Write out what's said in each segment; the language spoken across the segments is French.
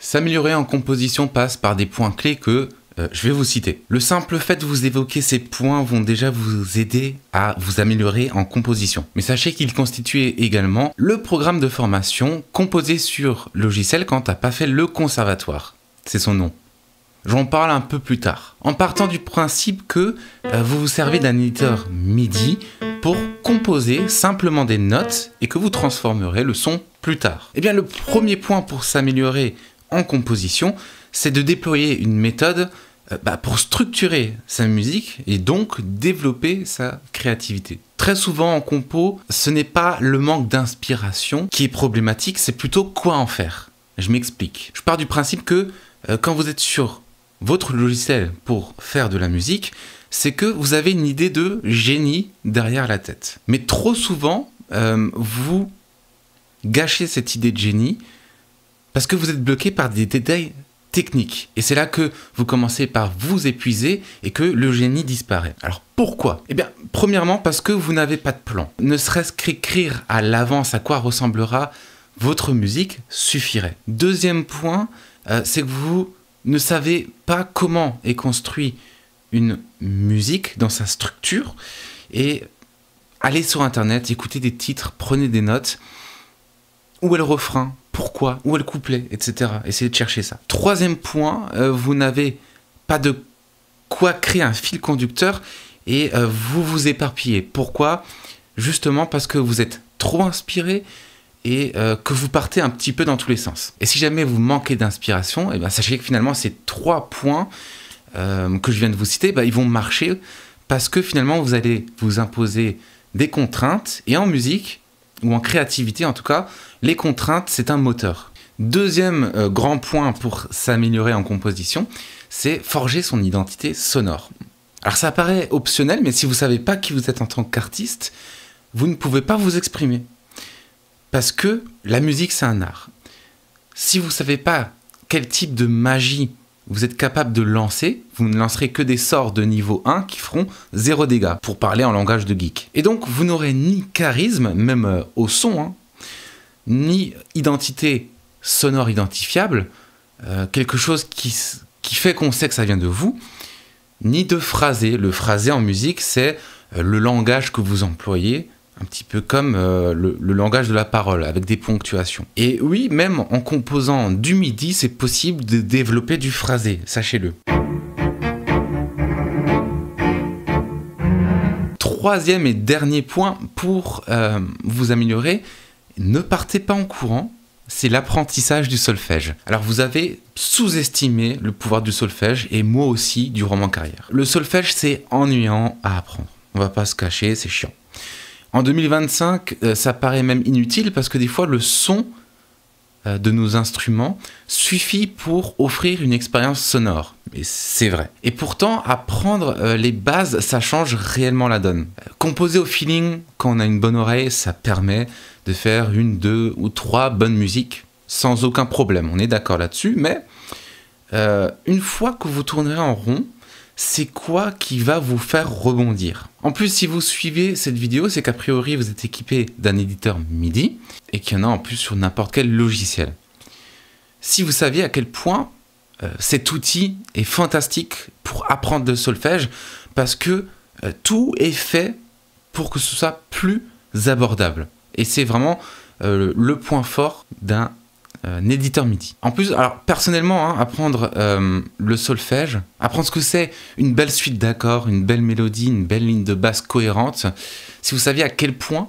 S'améliorer en composition passe par des points clés que je vais vous citer. Le simple fait de vous évoquer ces points vont déjà vous aider à vous améliorer en composition. Mais sachez qu'il constitue également le programme de formation composé sur logiciel quand t'as pas fait le conservatoire. C'est son nom. J'en parle un peu plus tard. En partant du principe que vous vous servez d'un éditeur MIDI pour composer simplement des notes et que vous transformerez le son plus tard. Eh bien, le premier point pour s'améliorer en composition, c'est de déployer une méthode pour structurer sa musique et donc développer sa créativité. Très souvent en compo, ce n'est pas le manque d'inspiration qui est problématique, c'est plutôt quoi en faire. Je m'explique. Je pars du principe que quand vous êtes sur votre logiciel pour faire de la musique, c'est que vous avez une idée de génie derrière la tête. Mais trop souvent, vous gâchez cette idée de génie parce que vous êtes bloqué par des détails techniques. Et c'est là que vous commencez par vous épuiser et que le génie disparaît. Alors pourquoi ? Eh bien, premièrement, parce que vous n'avez pas de plan. Ne serait-ce qu'écrire à l'avance à quoi ressemblera votre musique suffirait. Deuxième point, c'est que vous ne savez pas comment est construit une musique dans sa structure et allez sur internet, écoutez des titres, prenez des notes. Où est le refrain ? Pourquoi ? Où est le couplet ? Etc. Essayez de chercher ça. Troisième point, vous n'avez pas de quoi créer un fil conducteur et vous vous éparpillez. Pourquoi ? Justement parce que vous êtes trop inspiré et que vous partez un petit peu dans tous les sens. Et si jamais vous manquez d'inspiration, eh bien, sachez que finalement ces 3 points que je viens de vous citer, ils vont marcher parce que finalement vous allez vous imposer des contraintes et en musique, ou en créativité en tout cas, les contraintes c'est un moteur. Deuxième grand point pour s'améliorer en composition, c'est forger son identité sonore. Alors ça paraît optionnel, mais si vous ne savez pas qui vous êtes en tant qu'artiste, vous ne pouvez pas vous exprimer. Parce que la musique, c'est un art. Si vous ne savez pas quel type de magie vous êtes capable de lancer, vous ne lancerez que des sorts de niveau 1 qui feront 0 dégâts, pour parler en langage de geek. Et donc, vous n'aurez ni charisme, même au son, ni identité sonore identifiable, quelque chose qui fait qu'on sait que ça vient de vous, ni de phrasé. Le phrasé en musique, c'est le langage que vous employez, un petit peu comme le langage de la parole, avec des ponctuations. Et oui, même en composant du MIDI, c'est possible de développer du phrasé, sachez-le. Troisième et dernier point pour vous améliorer, ne partez pas en courant, c'est l'apprentissage du solfège. Alors vous avez sous-estimé le pouvoir du solfège, et moi aussi durant ma carrière. Le solfège, c'est ennuyant à apprendre. On va pas se cacher, c'est chiant. En 2025, ça paraît même inutile parce que des fois, le son de nos instruments suffit pour offrir une expérience sonore. Et c'est vrai. Et pourtant, apprendre les bases, ça change réellement la donne. Composer au feeling, quand on a une bonne oreille, ça permet de faire 1, 2 ou 3 bonnes musiques sans aucun problème. On est d'accord là-dessus, mais une fois que vous tournerez en rond, c'est quoi qui va vous faire rebondir? En plus, si vous suivez cette vidéo, c'est qu'a priori, vous êtes équipé d'un éditeur MIDI et qu'il y en a en plus sur n'importe quel logiciel. Si vous saviez à quel point cet outil est fantastique pour apprendre le solfège, parce que tout est fait pour que ce soit plus abordable. Et c'est vraiment le point fort d'un éditeur MIDI. En plus, alors personnellement, apprendre le solfège, apprendre ce que c'est une belle suite d'accords, une belle mélodie, une belle ligne de basse cohérente, si vous saviez à quel point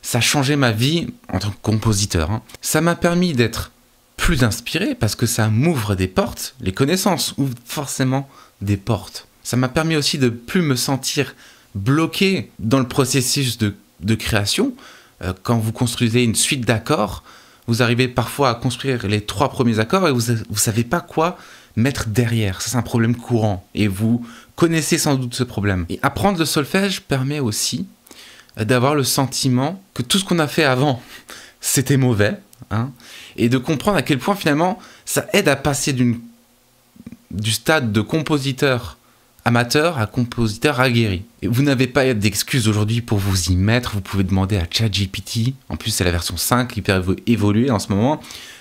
ça a changé ma vie en tant que compositeur, ça m'a permis d'être plus inspiré parce que ça m'ouvre des portes, les connaissances ouvrent forcément des portes. Ça m'a permis aussi de plus me sentir bloqué dans le processus de création. Quand vous construisez une suite d'accords, vous arrivez parfois à construire les 3 premiers accords et vous ne savez pas quoi mettre derrière. Ça, c'est un problème courant et vous connaissez sans doute ce problème. Et apprendre le solfège permet aussi d'avoir le sentiment que tout ce qu'on a fait avant, c'était mauvais, et de comprendre à quel point finalement ça aide à passer du stade de compositeur amateur à compositeur aguerri. Et vous n'avez pas d'excuses aujourd'hui pour vous y mettre, vous pouvez demander à ChatGPT, en plus c'est la version 5 hyper évoluée en ce moment,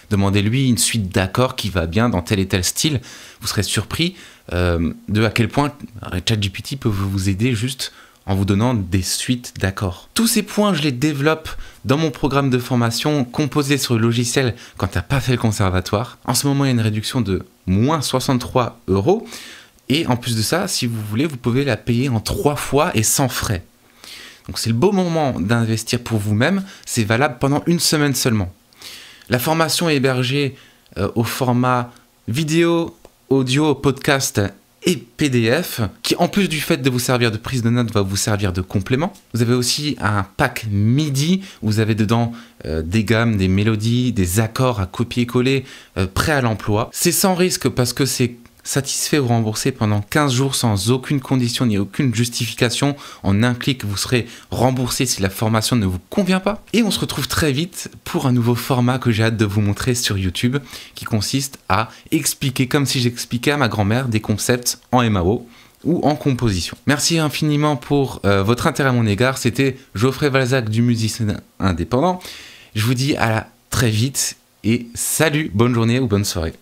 Demandez-lui une suite d'accords qui va bien dans tel et tel style. Vous serez surpris de à quel point ChatGPT peut vous aider juste en vous donnant des suites d'accords. Tous ces points, je les développe dans mon programme de formation composé sur le logiciel quand tu n'as pas fait le conservatoire. En ce moment, il y a une réduction de moins 63 €. Et en plus de ça, si vous voulez, vous pouvez la payer en 3 fois et sans frais. Donc c'est le beau moment d'investir pour vous-même. C'est valable pendant une semaine seulement. La formation est hébergée au format vidéo, audio, podcast et PDF, qui en plus du fait de vous servir de prise de notes, va vous servir de complément. Vous avez aussi un pack MIDI, où vous avez dedans des gammes, des mélodies, des accords à copier-coller, prêts à l'emploi. C'est sans risque parce que c'est satisfait ou remboursé pendant 15 jours sans aucune condition ni aucune justification. En un clic, vous serez remboursé si la formation ne vous convient pas. Et on se retrouve très vite pour un nouveau format que j'ai hâte de vous montrer sur YouTube, qui consiste à expliquer comme si j'expliquais à ma grand-mère des concepts en MAO ou en composition. Merci infiniment pour votre intérêt à mon égard. C'était Geoffrey Valzac du Musicien Indépendant. Je vous dis à très vite et salut, bonne journée ou bonne soirée.